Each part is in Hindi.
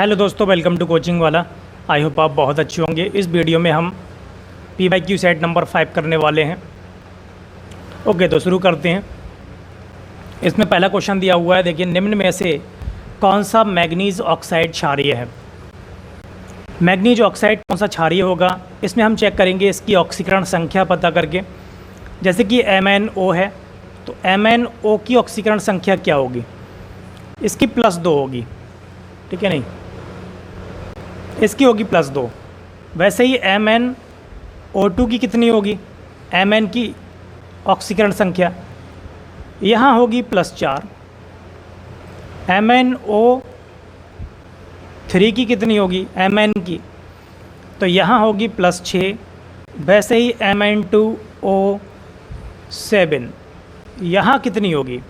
हेलो दोस्तों, वेलकम टू कोचिंग वाला। आई होप आप बहुत अच्छे होंगे। इस वीडियो में हम PYQ सेट नंबर 5 करने वाले हैं। ओके, तो शुरू करते हैं। इसमें पहला क्वेश्चन दिया हुआ है, देखिए, निम्न में से कौन सा मैग्नीज ऑक्साइड क्षारीय है। मैग्नीज ऑक्साइड कौन सा क्षारीय होगा, इसमें हम चेक करेंगे इसकी ऑक्सीकरण संख्या पता करके। जैसे कि MnO है, तो MnO की ऑक्सीकरण संख्या क्या होगी, इसकी +2 होगी, ठीक है नहीं, इसकी होगी +2। वैसे ही MnO2 की कितनी होगी, Mn की ऑक्सीकरण संख्या यहाँ होगी +4। MnO3 की कितनी होगी, Mn की, तो यहाँ होगी +6। वैसे ही Mn2O7 यहाँ कितनी होगी,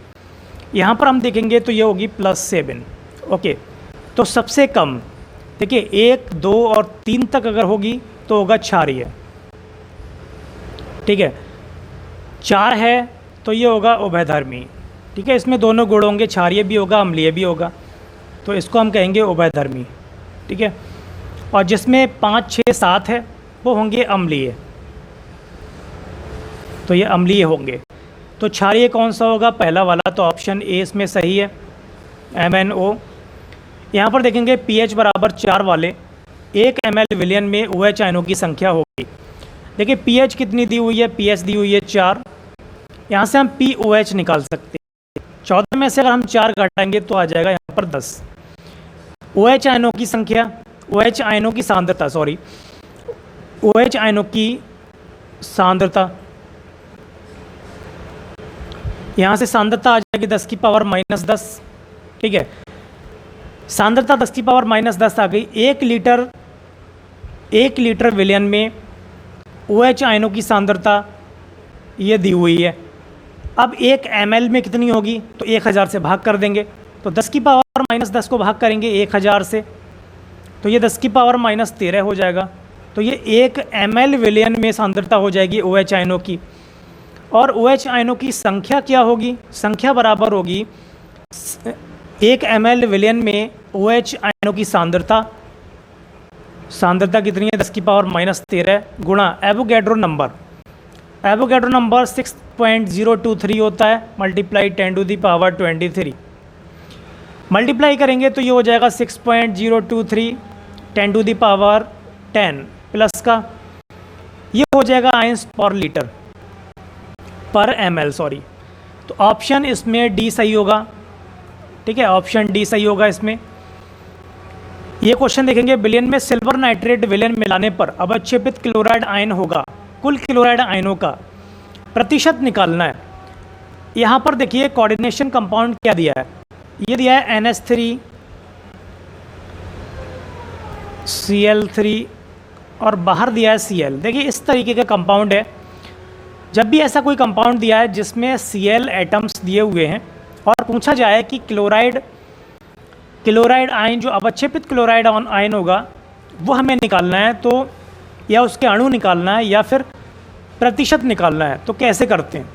यहाँ पर हम देखेंगे तो ये होगी +7। ओके, तो सबसे कम देखिए 1, 2 और 3 तक अगर होगी तो होगा क्षारीय, ठीक है। 4 है तो ये होगा उभयधर्मी, ठीक है। इसमें दोनों गुण होंगे, क्षारीय भी होगा, अम्लीय भी होगा, तो इसको हम कहेंगे उभयधर्मी, ठीक है। और जिसमें 5, 6, 7 है वो होंगे अम्लीय, तो ये अम्लीय होंगे। तो क्षारीय कौन सा होगा, पहला वाला, तो ऑप्शन ए इसमें सही है, MnO। यहाँ पर देखेंगे pH बराबर 4 वाले 1 ml विलियन में OH आयनों की संख्या होगी। देखिए pH कितनी दी हुई है, pH दी हुई है 4, यहाँ से हम POH निकाल सकते हैं। 14 में से अगर हम 4 घटाएंगे तो आ जाएगा यहाँ पर 10। OH आयनों की संख्या, OH आयनों की सांद्रता, सॉरी, OH आयनों की सांद्रता, यहाँ से सांद्रता आ जाएगी 10⁻⁻10, ठीक है। सांद्रता 10⁻⁻10 आ गई। 1 लीटर विलियन में OH आयनों की सांद्रता ये दी हुई है। अब 1 ml में कितनी होगी, तो 1000 से भाग कर देंगे, तो 10⁻⁻10 को भाग करेंगे 1000 से, तो ये 10⁻13 हो जाएगा। तो ये 1 ml विलियन में सांद्रता हो जाएगी OH आयनों की। और OH आयनों की संख्या क्या होगी, संख्या बराबर होगी 1 ml विलियन में OH आयनों की सांद्रता कितनी है, 10⁻13 गुणा एवोगैड्रो नंबर। एवोगैड्रो नंबर 6.023 होता है, मल्टीप्लाई 10⁻23। मल्टीप्लाई करेंगे तो ये हो जाएगा 6.023 10⁻10 प्लस का, ये हो जाएगा आयंस पर ml, सॉरी। तो ऑप्शन इसमें डी सही होगा, ठीक है, ऑप्शन डी सही होगा इसमें। ये क्वेश्चन देखेंगे, विलयन में सिल्वर नाइट्रेट विलयन मिलाने पर अवक्षेपित क्लोराइड आयन होगा, कुल क्लोराइड आयनों का प्रतिशत निकालना है। यहाँ पर देखिए कोऑर्डिनेशन कंपाउंड क्या दिया है, ये दिया है NH3Cl3 और बाहर दिया है Cl। देखिए इस तरीके का कंपाउंड है। जब भी ऐसा कोई कंपाउंड दिया है जिसमें Cl एटम्स दिए हुए हैं और पूछा जाए कि क्लोराइड आयन, जो अवक्षेपित क्लोराइड आयन होगा वो हमें निकालना है, तो या उसके अणु निकालना है या फिर प्रतिशत निकालना है, तो कैसे करते हैं।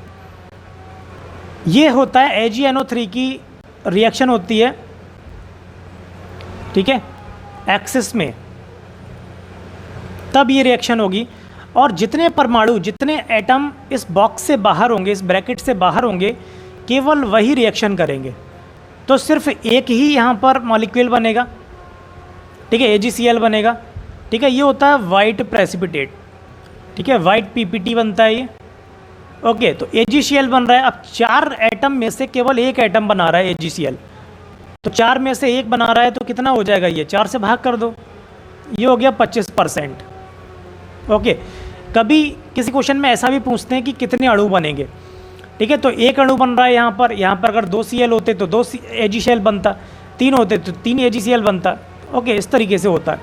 ये होता है AgNO3 की रिएक्शन होती है, ठीक है, एक्सिस में, तब ये रिएक्शन होगी। और जितने परमाणु, जितने एटम इस बॉक्स से बाहर होंगे, इस ब्रैकेट से बाहर होंगे, केवल वही रिएक्शन करेंगे। तो सिर्फ एक ही यहाँ पर मॉलिक्यूल बनेगा, ठीक है, AgCl बनेगा, ठीक है। ये होता है वाइट प्रेसिपिटेट, ठीक है, वाइट PPT बनता है ये। ओके, तो AgCl बन रहा है। अब 4 एटम में से केवल एक एटम बना रहा है AgCl, तो 4 में से एक बना रहा है, तो कितना हो जाएगा, ये 4 से भाग कर दो, ये हो गया 25%। ओके, कभी किसी क्वेश्चन में ऐसा भी पूछते हैं कि कितने अणु बनेंगे, ठीक है, तो एक अणु बन रहा है यहाँ पर अगर 2 Cl होते तो 2 AgCl बनता, 3 होते तो 3 AgCl बनता। ओके, इस तरीके से होता है।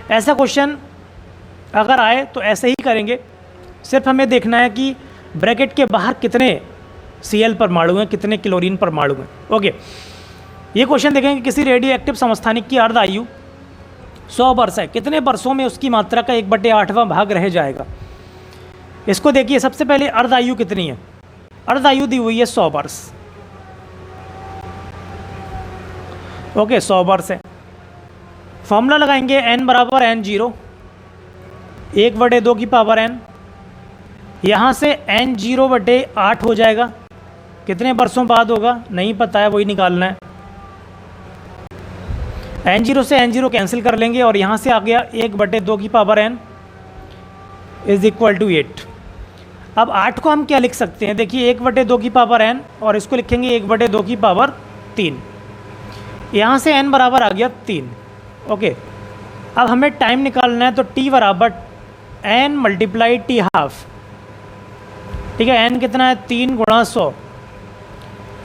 ऐसा क्वेश्चन अगर आए तो ऐसे ही करेंगे, सिर्फ हमें देखना है कि ब्रैकेट के बाहर कितने Cl परमाणु हैं, कितने क्लोरीन परमाणु हैं। ओके, ये क्वेश्चन देखेंगे, किसी रेडियो एक्टिव समस्थानिक की अर्ध आयु 100 वर्ष है, कितने वर्षों में उसकी मात्रा का 1/8वां भाग रह जाएगा। इसको देखिए, सबसे पहले अर्ध आयु कितनी है, अर्ध आयु दी हुई है 100 वर्ष। ओके, 100 वर्ष है। फॉर्मूला लगाएंगे n बराबर n0 1/2 की पावर n, यहाँ से n0/8 हो जाएगा। कितने वर्षों बाद होगा नहीं पता है, वही निकालना है। n0 से n0 कैंसिल कर लेंगे और यहाँ से आ गया 1/2 की power n is equal to 8। अब 8 को हम क्या लिख सकते हैं, देखिए 1/2 की पावर n और इसको लिखेंगे 1/2 की पावर 3। यहाँ से n बराबर आ गया 3। ओके, अब हमें टाइम निकालना है, तो t बराबर n मल्टीप्लाई t हाफ। ठीक है, n कितना है 3 गुणा 100,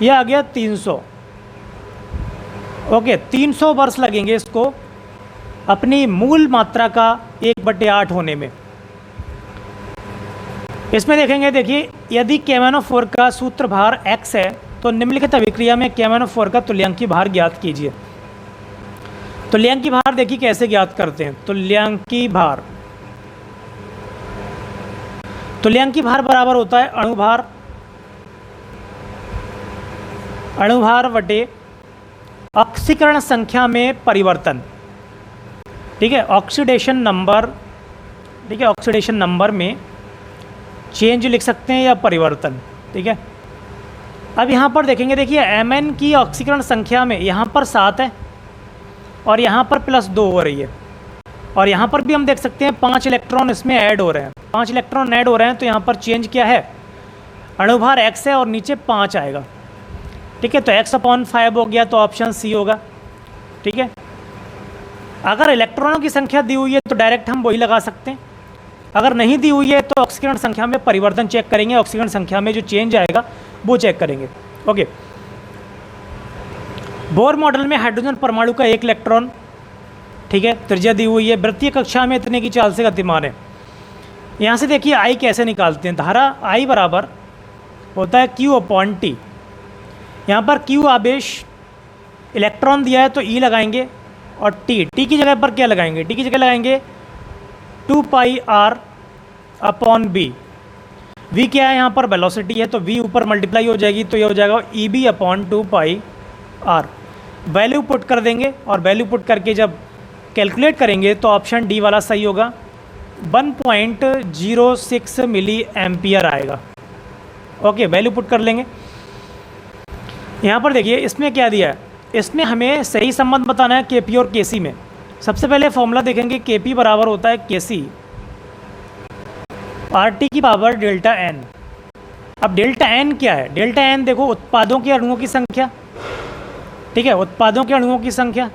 यह आ गया 300। ओके, 300 वर्ष लगेंगे इसको अपनी मूल मात्रा का 1/8 होने में। इसमें देखेंगे, देखिए यदि KMnO4 का सूत्र भार x है तो निम्नलिखित अभिक्रिया में KMnO4 का तुल्यांकी भार ज्ञात कीजिए। तुल्यांकी भार देखिए कैसे ज्ञात करते हैं। तुल्यांकी भार बराबर होता है अणुभार बटे ऑक्सीकरण संख्या में परिवर्तन। ठीक है, ऑक्सीडेशन नंबर, ठीक है, ऑक्सीडेशन नंबर में चेंज लिख सकते हैं या परिवर्तन। ठीक है, अब यहाँ पर देखेंगे, देखिए Mn की ऑक्सीकरण संख्या में यहाँ पर 7 है और यहाँ पर +2 हो रही है, और यहाँ पर भी हम देख सकते हैं 5 इलेक्ट्रॉन इसमें ऐड हो रहे हैं। 5 इलेक्ट्रॉन ऐड हो रहे हैं तो यहाँ पर चेंज क्या है, अणुभार x है और नीचे 5 आएगा। ठीक है, तो x/5 हो गया, तो ऑप्शन सी होगा। ठीक है, अगर इलेक्ट्रॉनों की संख्या दी हुई है तो डायरेक्ट हम वही लगा सकते हैं, अगर नहीं दी हुई है तो ऑक्सीकरण संख्या में परिवर्तन चेक करेंगे, ऑक्सीकरण संख्या में जो चेंज आएगा वो चेक करेंगे। ओके, बोर मॉडल में हाइड्रोजन परमाणु का 1 इलेक्ट्रॉन, ठीक है, त्रिज्या दी हुई है, वृत्तीय कक्षा में इतने की चाल से गतिमान है। यहाँ से देखिए I कैसे निकालते हैं। धारा I बराबर होता है Q/T। यहाँ पर Q आवेश इलेक्ट्रॉन दिया है तो E लगाएंगे, और T की जगह पर क्या लगाएंगे, T की जगह लगाएंगे 2πr/b। V क्या है, यहाँ पर वेलोसिटी है तो V ऊपर मल्टीप्लाई हो जाएगी, तो ये हो जाएगा EB/2πr। वैल्यू पुट कर देंगे और वैल्यू पुट करके जब कैलकुलेट करेंगे तो ऑप्शन डी वाला सही होगा, 1.06 मिली एम्पियर आएगा। ओके, वैल्यू पुट कर लेंगे। यहाँ पर देखिए इसमें क्या दिया है, इसमें हमें सही संबंध बताना है Kp और Kc में। सबसे पहले फॉर्मूला देखेंगे, Kp बराबर होता है Kc RT की पावर डेल्टा n। अब डेल्टा n क्या है, डेल्टा n देखो उत्पादों के अणुओं की संख्या। ठीक है, उत्पादों के अणुओं की संख्या,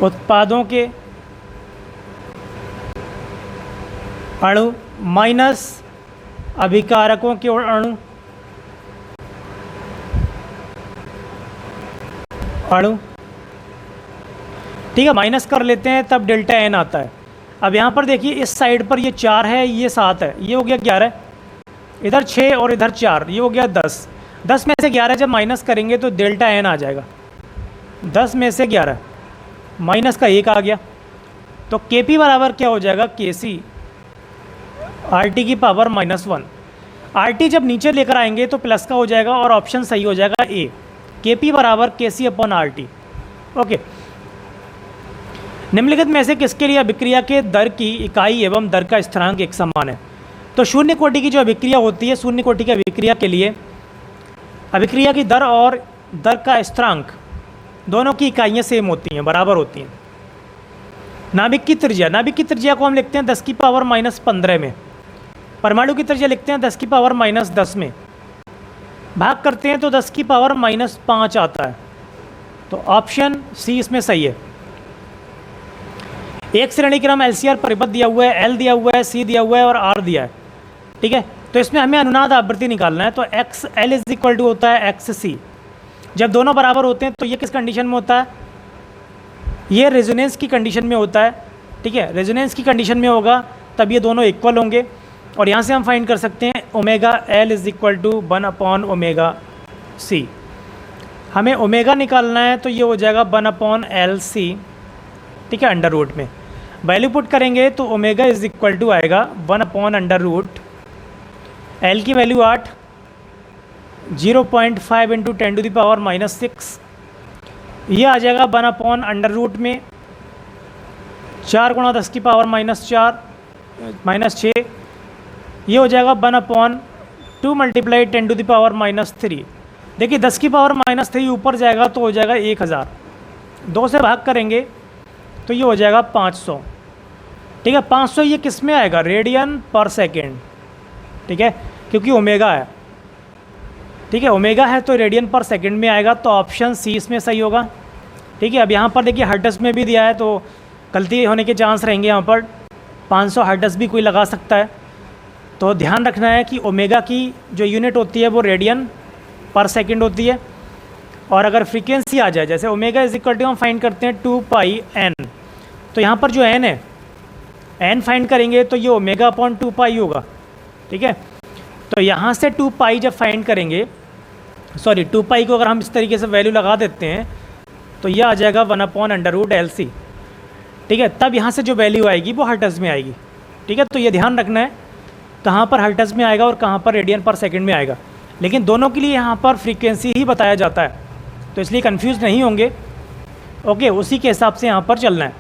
उत्पादों के अणु माइनस अभिकारकों के अणु, ठीक है, माइनस कर लेते हैं तब डेल्टा n आता है। अब यहाँ पर देखिए इस साइड पर ये 4 है, ये 7 है, ये हो गया 11, इधर 6 और इधर 4, ये हो गया 10। 10 में से 11 जब माइनस करेंगे तो डेल्टा n आ जाएगा। 10 में से 11 माइनस का 1 आ गया, तो Kp बराबर क्या हो जाएगा, Kc RT की पावर -1। RT जब नीचे लेकर आएंगे तो प्लस का हो जाएगा और ऑप्शन सही हो जाएगा ए, Kp बराबर Kc/RT। ओके, निम्नलिखित में से किसके लिए अभिक्रिया के दर की इकाई एवं दर का स्थिरांक एक समान है। तो शून्य कोटि की जो अभिक्रिया होती है, शून्य कोटि की अभिक्रिया के लिए अभिक्रिया की दर और दर का स्थिरांक दोनों की इकाइयाँ सेम होती हैं, बराबर होती हैं। नाभिक की त्रिज्या को हम लिखते हैं 10 की पावर -15 में, परमाणु की त्रिज्या लिखते हैं 10 की पावर -10 में, भाग करते हैं तो 10 की पावर -5 आता है, तो ऑप्शन सी इसमें सही है। एक श्रेणी क्रम LCR परिपथ दिया हुआ है, L दिया हुआ है, C दिया हुआ है और R दिया है। ठीक है, तो इसमें हमें अनुनाद आवृत्ति निकालना है, तो XL = होता है XC। जब दोनों बराबर होते हैं तो ये किस कंडीशन में होता है, ये रेजोनेंस की कंडीशन में होता है। ठीक है, रेजोनेंस की कंडीशन में होगा तब ये दोनों इक्वल होंगे, और यहाँ से हम फाइंड कर सकते हैं ओमेगा L = 1/ωc। हमें ओमेगा निकालना है तो ये हो जाएगा 1/LC। ठीक है, अंडर रूट में वैल्यू पुट करेंगे तो ओमेगा = आएगा 1/√। L की वैल्यू 8, 0.5 × 10⁻⁻⁶, ये आ जाएगा 1/√, में 4 × 10⁻⁻⁴ ये हो जाएगा 1/2 × 10⁻³ देखिए 10⁻³ ऊपर जाएगा तो हो जाएगा 1000, 2 से भाग करेंगे तो ये हो जाएगा 500। ठीक है, 500 ये किस में आएगा? रेडियन पर सेकेंड। ठीक है, क्योंकि ओमेगा है। ठीक है, ओमेगा है तो रेडियन पर सेकेंड में आएगा, तो ऑप्शन सी इसमें सही होगा। ठीक है, अब यहाँ पर देखिए हर्ट्ज़ में भी दिया है तो गलती होने के चांस रहेंगे। यहाँ पर 500 हर्ट्ज़ भी कोई लगा सकता है, तो ध्यान रखना है कि ओमेगा की जो यूनिट होती है वो रेडियन पर सेकेंड होती है। और अगर फ्रीक्वेंसी आ जाए, जैसे ओमेगा इज इक्वल टू हम फाइंड करते हैं 2πn, तो यहाँ पर जो n है, n फाइंड करेंगे तो ये ओमेगा अपॉन 2π होगा। ठीक है, तो यहाँ से 2π जब फाइंड करेंगे, सॉरी 2π को अगर हम इस तरीके से वैल्यू लगा देते हैं तो यह आ जाएगा 1/√LC। ठीक है, तब यहाँ से जो वैल्यू आएगी वो हर्ट्ज़ में आएगी। ठीक है, तो ये ध्यान रखना है कहाँ पर हर्ट्ज़ में आएगा और कहाँ पर रेडियन पर सेकंड में आएगा, लेकिन दोनों के लिए यहाँ पर फ्रीक्वेंसी ही बताया जाता है, तो इसलिए कंफ्यूज नहीं होंगे। ओके, उसी के हिसाब से यहाँ पर चलना है।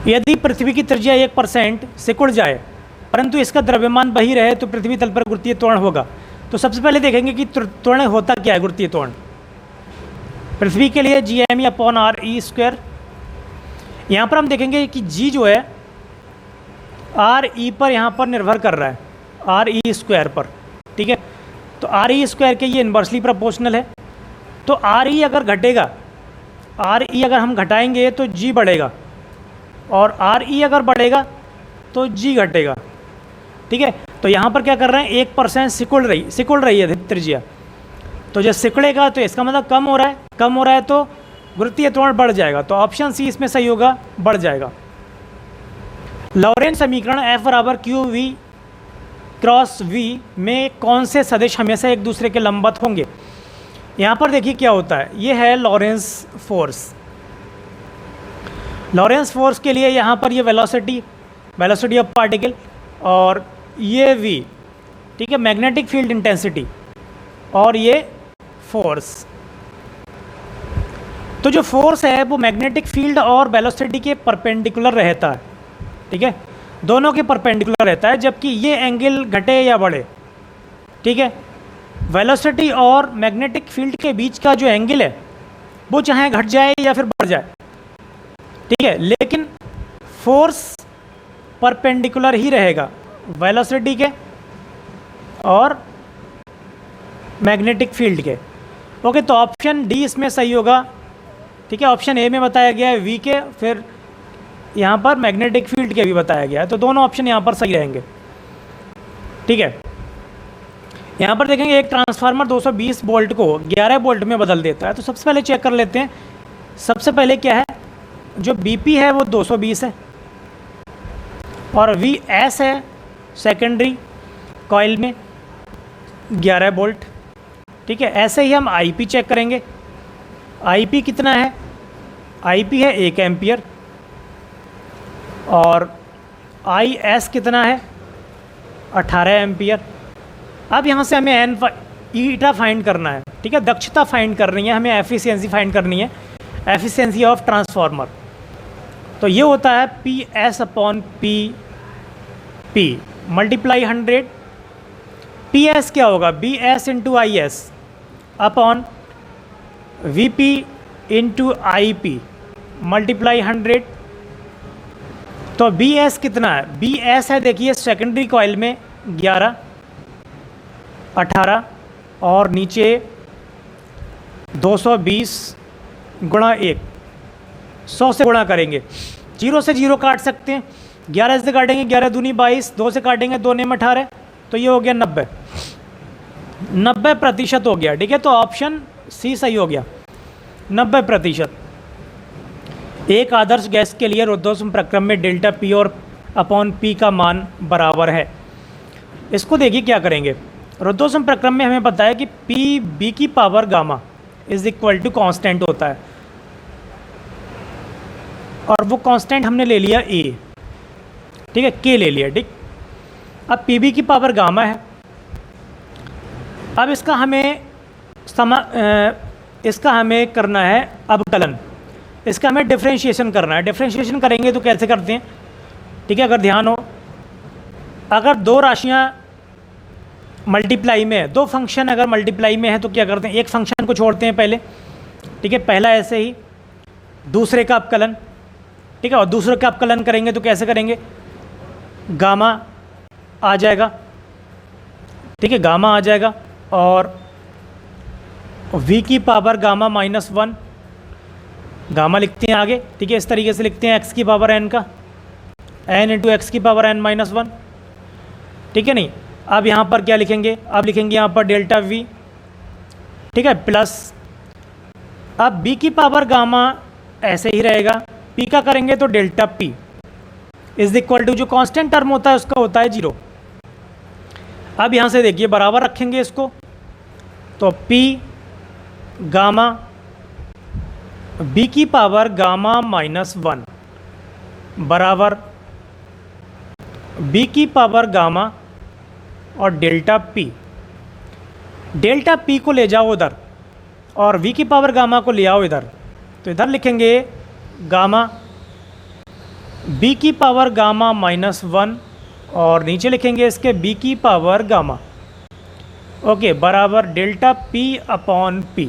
यदि पृथ्वी की त्रिज्या 1% सिकुड़ जाए परंतु इसका द्रव्यमान वही रहे तो पृथ्वी तल पर गुरुत्वीय त्वरण होगा। तो सबसे पहले देखेंगे कि त्वरण होता क्या है। गुरुत्वीय त्वरण पृथ्वी के लिए Gme/r²। यहाँ पर हम देखेंगे कि G जो है RE पर यहाँ पर निर्भर कर रहा है, RE² पर। ठीक है, तो RE² के ये इन्वर्सली प्रोपोर्शनल है। तो RE अगर घटेगा, RE अगर हम घटाएंगे तो G बढ़ेगा, और RE अगर बढ़ेगा तो G घटेगा। ठीक है, तो यहाँ पर क्या कर रहे हैं, 1% सिकुड़ रही है त्रिज्या, तो जब सिकुड़ेगा तो इसका मतलब कम हो रहा है तो गुरुत्वीय त्वरण बढ़ जाएगा। तो ऑप्शन सी इसमें सही होगा, बढ़ जाएगा। लॉरेंट समीकरण F = QV क्रॉस V में कौन से सदिश हमेशा एक दूसरे के लंबवत होंगे। यहाँ पर देखिए क्या होता है, ये है लॉरेंस फोर्स। लॉरेंस फोर्स के लिए यहाँ पर ये वेलोसिटी ऑफ पार्टिकल, और ये V, ठीक है, मैग्नेटिक फील्ड इंटेंसिटी, और ये फोर्स। तो जो फोर्स है वो मैग्नेटिक फील्ड और वेलोसिटी के परपेंडिकुलर रहता है। ठीक है, दोनों के परपेंडिकुलर रहता है, जबकि ये एंगल घटे या बढ़े। ठीक है, वेलोसिटी और मैग्नेटिक फील्ड के बीच का जो एंगल है वो चाहे घट जाए या फिर बढ़ जाए। ठीक है, लेकिन फोर्स परपेंडिकुलर ही रहेगा वेलोसिटी के और मैग्नेटिक फील्ड के। ओके, तो ऑप्शन डी इसमें सही होगा। ठीक है, ऑप्शन ए में बताया गया है वी के, फिर यहाँ पर मैग्नेटिक फील्ड के भी बताया गया है, तो दोनों ऑप्शन यहाँ पर सही रहेंगे। ठीक है, यहाँ पर देखेंगे एक ट्रांसफार्मर 220 वोल्ट को 11 वोल्ट में बदल देता है। तो सबसे पहले चेक कर लेते हैं। सबसे पहले क्या है, जो बीपी है वो 220 है और वी एस है सेकेंडरी कॉइल में 11 वोल्ट। ठीक है, ऐसे ही हम आईपी चेक करेंगे। आईपी कितना है, आईपी है 1 एम्पियर, और आई एस कितना है 18 एम्पियर। अब यहाँ से हमें ईटा फाइंड करना है। ठीक है, दक्षता फाइंड करनी है, हमें एफिशिएंसी फाइंड करनी है, एफिशिएंसी ऑफ ट्रांसफार्मर। तो ये होता है PS/P मल्टीप्लाई 100। PS क्या होगा, BS × IS upon VP × IP multiply 100। तो BS कितना है, BS है देखिए सेकेंडरी कॉइल में 11, 18 और नीचे 220 गुणा 1, 100 से गुणा करेंगे, 0 से 0 काट सकते हैं, 11 से काटेंगे 11 दूनी 22, 2 से काटेंगे 2 ने 18, तो ये हो गया 90% हो गया। ठीक है, तो ऑप्शन सी सही हो गया, 90%। एक आदर्श गैस के लिए रुद्धोष्म प्रक्रम में डेल्टा P और अपॉन P का मान बराबर है। इसको देखिए क्या करेंगे। रुद्धोष्म प्रक्रम में हमें पता है कि P/B⁻γ is equal to constant होता है, और वो कांस्टेंट हमने ले लिया A। ठीक है, K ले लिया। ठीक, अब PB⁻γ है, अब इसका हमें करना है अवकलन, इसका हमें डिफरेंशिएशन करना है। डिफरेंशिएशन करेंगे तो कैसे करते हैं, ठीक है, अगर ध्यान हो, अगर दो राशियाँ मल्टीप्लाई में है, दो फंक्शन अगर मल्टीप्लाई में है तो क्या करते हैं, एक फंक्शन को छोड़ते हैं पहले, ठीक है, पहला ऐसे ही, दूसरे का अवकलन, ठीक है, और दूसरे का अवकलन करेंगे तो कैसे करेंगे, गामा आ जाएगा, ठीक है, गामा आ जाएगा, और v की पावर गामा -1 गामा लिखते हैं आगे, ठीक है, इस तरीके से लिखते हैं x की पावर n का n इंटू एक्स की पावर n -1, ठीक है। नहीं, अब यहाँ पर क्या लिखेंगे, अब लिखेंगे यहाँ पर डेल्टा v, ठीक है, प्लस अब b की पावर गामा ऐसे ही रहेगा, p का करेंगे तो delta p is equal to जो कांस्टेंट टर्म होता है उसका होता है 0। अब यहाँ से देखिए बराबर रखेंगे इसको, तो p गामा b की पावर गामा -1 बराबर b की पावर गामा और डेल्टा p। डेल्टा p को ले जाओ उधर और v की पावर गामा को ले आओ इधर, तो इधर लिखेंगे गामा b की पावर गामा -1 और नीचे लिखेंगे इसके b की पावर गामा, ओके, बराबर डेल्टा p अपॉन p।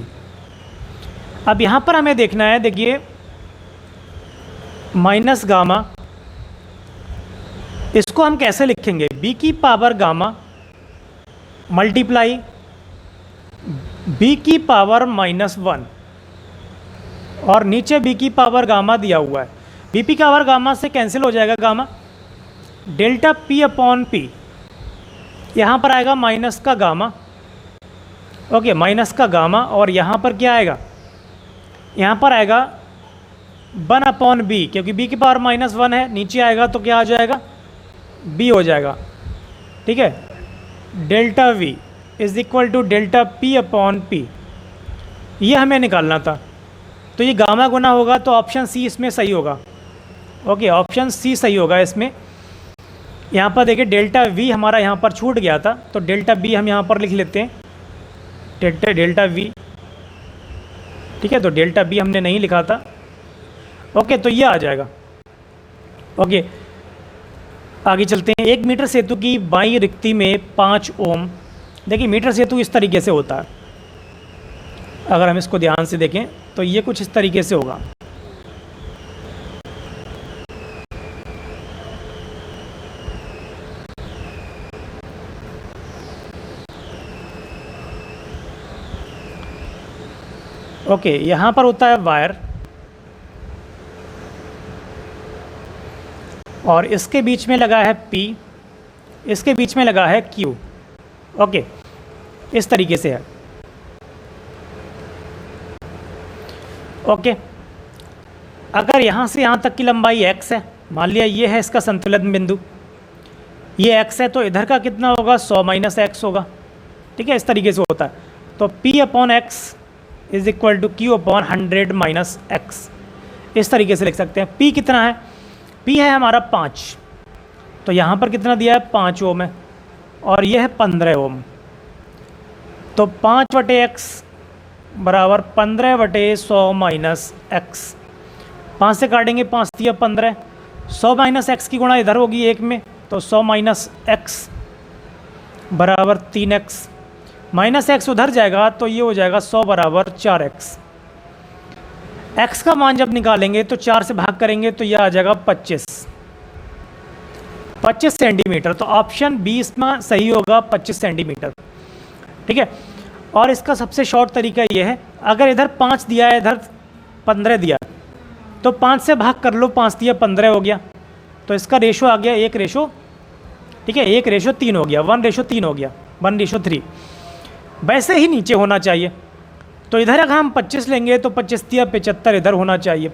अब यहाँ पर हमें देखना है, देखिए माइनस गामा, इसको हम कैसे लिखेंगे, b की पावर गामा मल्टीप्लाई b की पावर -1 और नीचे b की पावर गामा दिया हुआ है, b की पावर गामा से कैंसिल हो जाएगा gamma, delta p upon p, यहाँ पर आएगा माइनस का गामा, ओके, माइनस का गामा, और यहाँ पर क्या आएगा, यहाँ पर आएगा 1 अपॉन b, क्योंकि b की पावर -1 है, नीचे आएगा तो क्या आ जाएगा, b हो जाएगा, ठीक है, delta v is equal to delta p upon p, ये हमें निकालना था। तो ये गामा गुना होगा तो ऑप्शन सी इसमें सही होगा, ओके, ऑप्शन सी सही होगा इसमें। यहाँ पर देखिए डेल्टा v हमारा यहाँ पर छूट गया था, तो डेल्टा b हम यहाँ पर लिख लेते हैं, डेल्टा v, ठीक है, तो डेल्टा b हमने नहीं लिखा था, ओके, तो ये आ जाएगा, ओके। आगे चलते हैं, 1 मीटर सेतु की बाईं रिक्ति में 5 ओम, देखिए मीटर सेतु इस तरीके से होता है, अगर हम इसको ध्यान से देखें तो ये कुछ इस तरीके से होगा, ओके, यहाँ पर होता है वायर और इसके बीच में लगा है P, इसके बीच में लगा है Q, ओके, इस तरीके से है, ओके। अगर यहाँ से यहाँ तक की लंबाई x है, मान लिया ये है इसका संतुलन बिंदु, ये x है, तो इधर का कितना होगा, 100 - x होगा, ठीक है, इस तरीके से होता है। तो P upon x is equal to Q upon 100 - x, इस तरीके से लिख सकते हैं। P कितना है, P है हमारा 5, तो यहाँ पर कितना दिया है, 5 ओम है, और ये है 15 ओम, तो 5/x बराबर 15/100 - x, 5 से काटेंगे, 5 दिया 15, 100 - x की गुणा इधर होगी 1 में, तो 100 - x बराबर 3x, -x उधर जाएगा तो ये हो जाएगा 100 बराबर 4x। x का मान जब निकालेंगे तो 4 से भाग करेंगे तो यह आ जाएगा 25 सेंटीमीटर, तो ऑप्शन 20 में सही होगा 25 सेंटीमीटर, ठीक है। और इसका सबसे शॉर्ट तरीका ये है, अगर इधर 5 दिया है, इधर 15 दिया, तो 5 से भाग कर लो, 5 दिया 15 हो गया, तो इसका रेशो आ गया 1 रेशो, ठीक है, 1:3 हो गया, 1:3 हो गया, 1:3। वैसे ही नीचे होना चाहिए, तो इधर अगर हम 25 लेंगे तो 25 दिया 75 इधर होना चाहिए,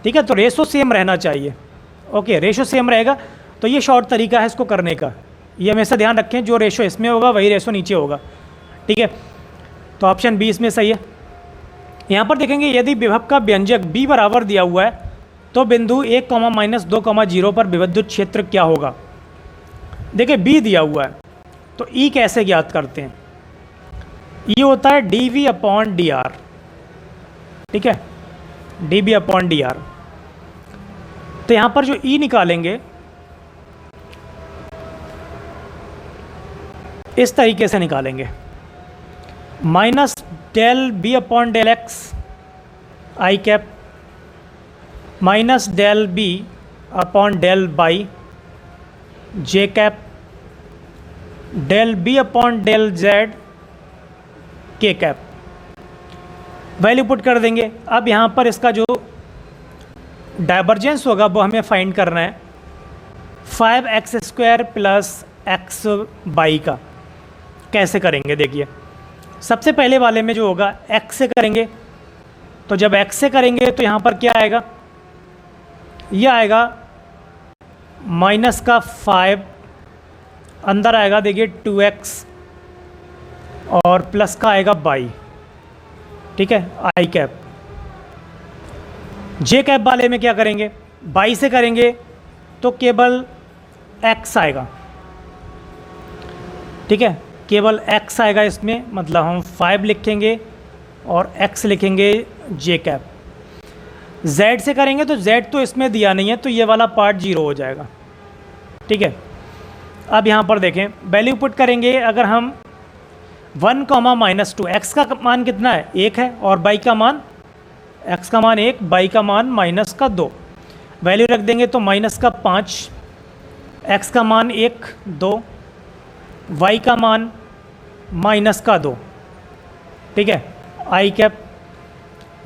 ठीक है, तो रेशो सेम रहना चाहिए, ओके, रेशो सेम रहेगा। तो ये शॉर्ट तरीका है इसको करने का, ये हमेशा ध्यान रखें, जो रेशो इसमें होगा वही रेशो नीचे होगा, ठीक है। तो ऑप्शन बी इसमें सही है। यहाँ पर देखेंगे यदि विभव का व्यंजक b बराबर दिया हुआ है तो बिंदु 1, -2, 0 पर विद्युत क्षेत्र क्या होगा। देखिए b दिया हुआ है तो E कैसे ज्ञात करते हैं। ये होता है dv/dr, ठीक है, dv/dr। तो यहाँ पर जो E निकालेंगे इस तरीके से निकालेंगे, minus del B/del x I cap minus del B/del y J cap del B/del z K cap. Value put कर देंगे। अब यहाँ पर इसका जो डाइवर्जेंस होगा वो हमें फाइंड करना है 5x² + xy का। कैसे करेंगे देखिए, सबसे पहले वाले में जो होगा x से करेंगे, तो जब x से करेंगे तो यहाँ पर क्या आएगा, यह आएगा -5, अंदर आएगा देखिए 2x और प्लस का आएगा y, ठीक है, आई कैप। जे कैप वाले में क्या करेंगे, y से करेंगे तो केवल x आएगा, ठीक है, केवल x आएगा इसमें, मतलब हम 5 लिखेंगे और x लिखेंगे जे कैप। z से करेंगे तो z तो इसमें दिया नहीं है, तो ये वाला पार्ट 0 हो जाएगा, ठीक है। अब यहाँ पर देखें, वैल्यू पुट करेंगे, अगर हम 1, -2, x का मान कितना है, 1 है, और y का मान, x का मान 1, y का मान -2, वैल्यू रख देंगे तो -5, x का मान 1, 2, y का मान -2, ठीक है, आई कैप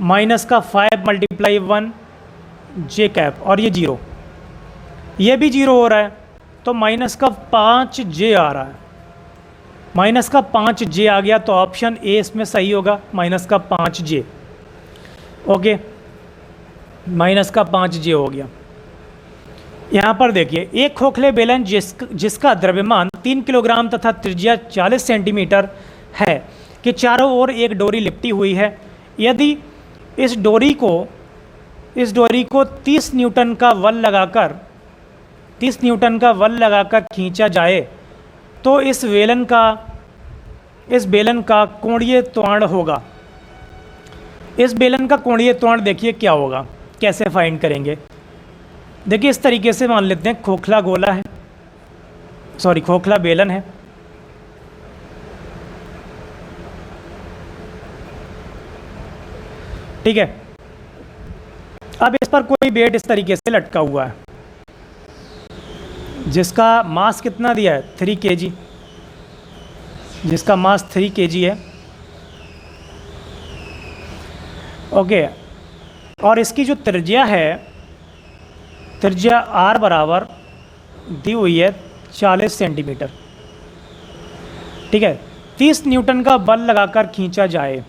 -5 × 1 जे कैप, और ये 0, ये भी 0 हो रहा है, तो -5 जे आ रहा है, -5 जे आ गया, तो ऑप्शन ए इसमें सही होगा, -5 जे। ओके, -5 जे हो गया। यहाँ पर देखिए, एक खोखले बेलन जिसका द्रव्यमान 3 किलोग्राम तथा त्रिज्या 40 सेंटीमीटर है कि चारों ओर एक डोरी लिपटी हुई है। यदि इस डोरी को 30 न्यूटन का बल लगाकर खींचा जाए तो इस बेलन का कोणीय त्वरण होगा। इस बेलन का कोणीय त्वरण देखिए क्या होगा, कैसे फाइंड करेंगे। देखिए इस तरीके से मान लेते हैं, खोखला बेलन है, ठीक है। अब इस पर कोई वेट इस तरीके से लटका हुआ है, जिसका मास कितना दिया है, 3 kg, जिसका मास 3 kg है, ओके। और इसकी जो त्रिज्या है, त्रिज्या r बराबर दी हुई है 40 सेंटीमीटर, ठीक है। 30 न्यूटन का बल लगाकर खींचा जाए।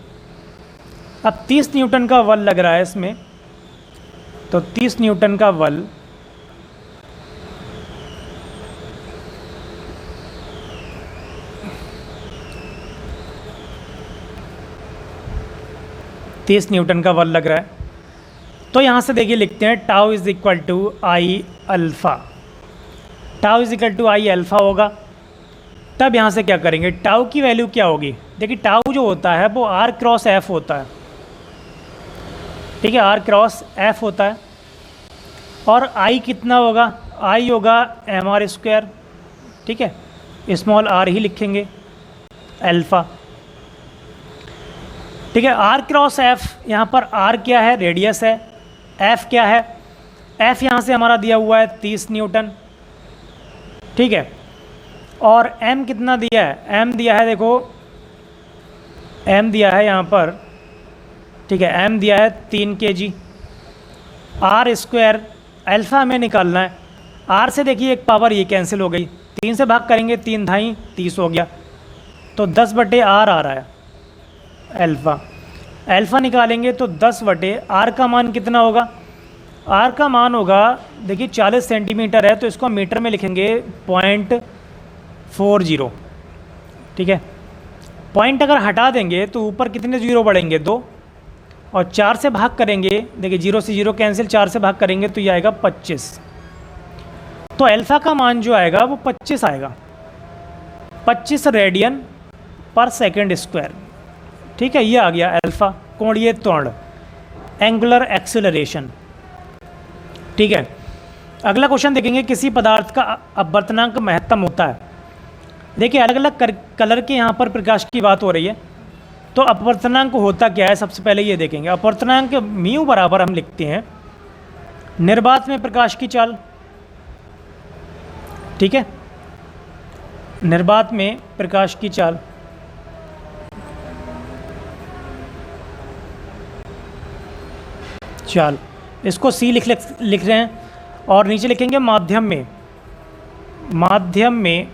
अब 30 न्यूटन का बल लग रहा है इसमें, तो 30 न्यूटन का बल लग रहा है, तो यहाँ से देखिए लिखते हैं tau is equal to I alpha. Tau is equal to I alpha होगा। तब यहाँ से क्या करेंगे, टाउ की वैल्यू क्या होगी, देखिए टाउ जो होता है वो r क्रॉस f होता है, ठीक है, r क्रॉस f होता है। और i कितना होगा, i होगा mr², ठीक है, स्मॉल r ही लिखेंगे, अल्फ़ा, ठीक है। r क्रॉस f, यहाँ पर r क्या है, रेडियस है, f क्या है, f यहाँ से हमारा दिया हुआ है 30 न्यूटन, ठीक है। और m कितना दिया है, m दिया है, देखो m दिया है यहाँ पर, ठीक है, m दिया है 3 kg। r², अल्फ़ा हमें निकालना है, r से देखिए एक पावर ये कैंसिल हो गई, 3 से भाग करेंगे 3 × 30 हो गया, तो 10/r आ रहा है अल्फ़ा निकालेंगे तो 10/r का मान कितना होगा, r का मान होगा, देखिए 40 सेंटीमीटर है, तो इसको मीटर में लिखेंगे 0.40, ठीक है। पॉइंट अगर हटा देंगे तो ऊपर कितने जीरो बढ़ेंगे, 2, और 4 से भाग करेंगे, देखिए 0 से 0 कैंसिल, 4 से भाग करेंगे तो ये आएगा 25। तो अल्फ़ा का मान जो आएगा वो 25 आएगा, 25 रेडियन पर सेकेंड स्क्वायर, ठीक है, ये आ गया अल्फ़ा, कोणीय त्वरण, एंगुलर एक्सेलरेशन। ठीक है, अगला क्वेश्चन देखेंगे, किसी पदार्थ का अपवर्तनांक महत्तम होता है। देखिए अलग अलग कलर के यहाँ पर प्रकाश की बात हो रही है, तो अपवर्तनांक होता क्या है, सबसे पहले ये देखेंगे। अपवर्तनांक म्यू बराबर हम लिखते हैं निर्वात में प्रकाश की चाल। ठीक है, निर्वात में प्रकाश की चाल, इसको सी लिख रहे हैं, और नीचे लिखेंगे माध्यम में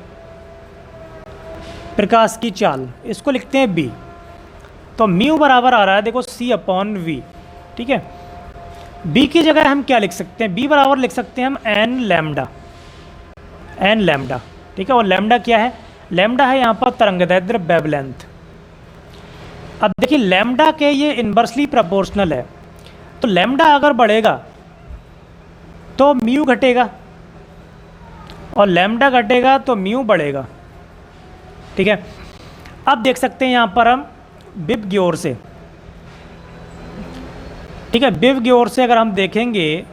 प्रकाश की चाल, इसको लिखते हैं बी। तो म्यू बराबर आ रहा है देखो C/V। ठीक है, बी की जगह हम क्या लिख सकते हैं, बी बराबर लिख सकते हैं हम एन लैम्डा। ठीक है, और लैम्डा क्या है, लैम्डा है यहाँ पर तरंगदैर्ध्य वेवलेंथ। अब देखिए लैम्डा के ये इन्वर्सली प्रोपोर्शनल है, तो लैम्डा अगर बढ़ेगा तो म्यू घटेगा, और लैम्डा घटेगा तो म्यू बढ़ेगा। ठीक है, अब देख सकते हैं यहाँ पर हम बिब की ओर से। ठीक है, बिब की ओर से अगर हम देखेंगे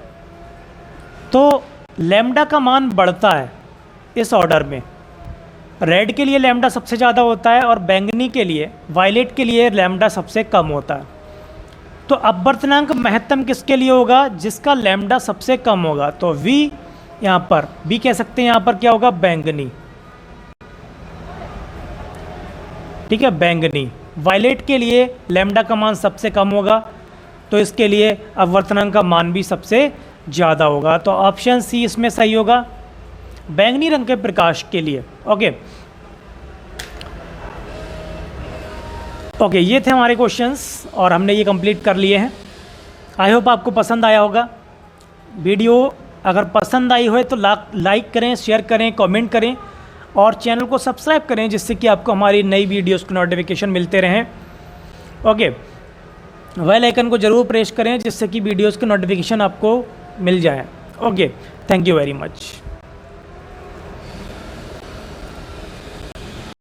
तो लैम्डा का मान बढ़ता है इस ऑर्डर में। रेड के लिए लैम्डा सबसे ज़्यादा होता है, और बैंगनी के लिए, वायलेट के लिए लैम्डा सबसे कम होता है। तो अपवर्तनांक महत्तम किसके लिए होगा, जिसका लैम्डा सबसे कम होगा। तो V यहाँ पर B कह सकते हैं, यहाँ पर क्या होगा, बैंगनी। ठीक है, बैंगनी। वायलेट के लिए लैम्डा का मान सबसे कम होगा, तो इसके लिए अपवर्तनांक का मान भी सबसे ज़्यादा होगा। तो ऑप्शन सी इसमें सही होगा, बैंगनी रंग के प्रकाश के लिए। ओके, ये थे हमारे क्वेश्चंस और हमने ये कंप्लीट कर लिए हैं। आई होप आपको पसंद आया होगा। वीडियो अगर पसंद आई हो तो लाइक करें, शेयर करें, कमेंट करें, और चैनल को सब्सक्राइब करें, जिससे कि आपको हमारी नई वीडियोस के नोटिफिकेशन मिलते रहें। ओके, बेल आइकन को ज़रूर प्रेस करें, जिससे कि वीडियोस के नोटिफिकेशन आपको मिल जाए। Okay, thank you very much.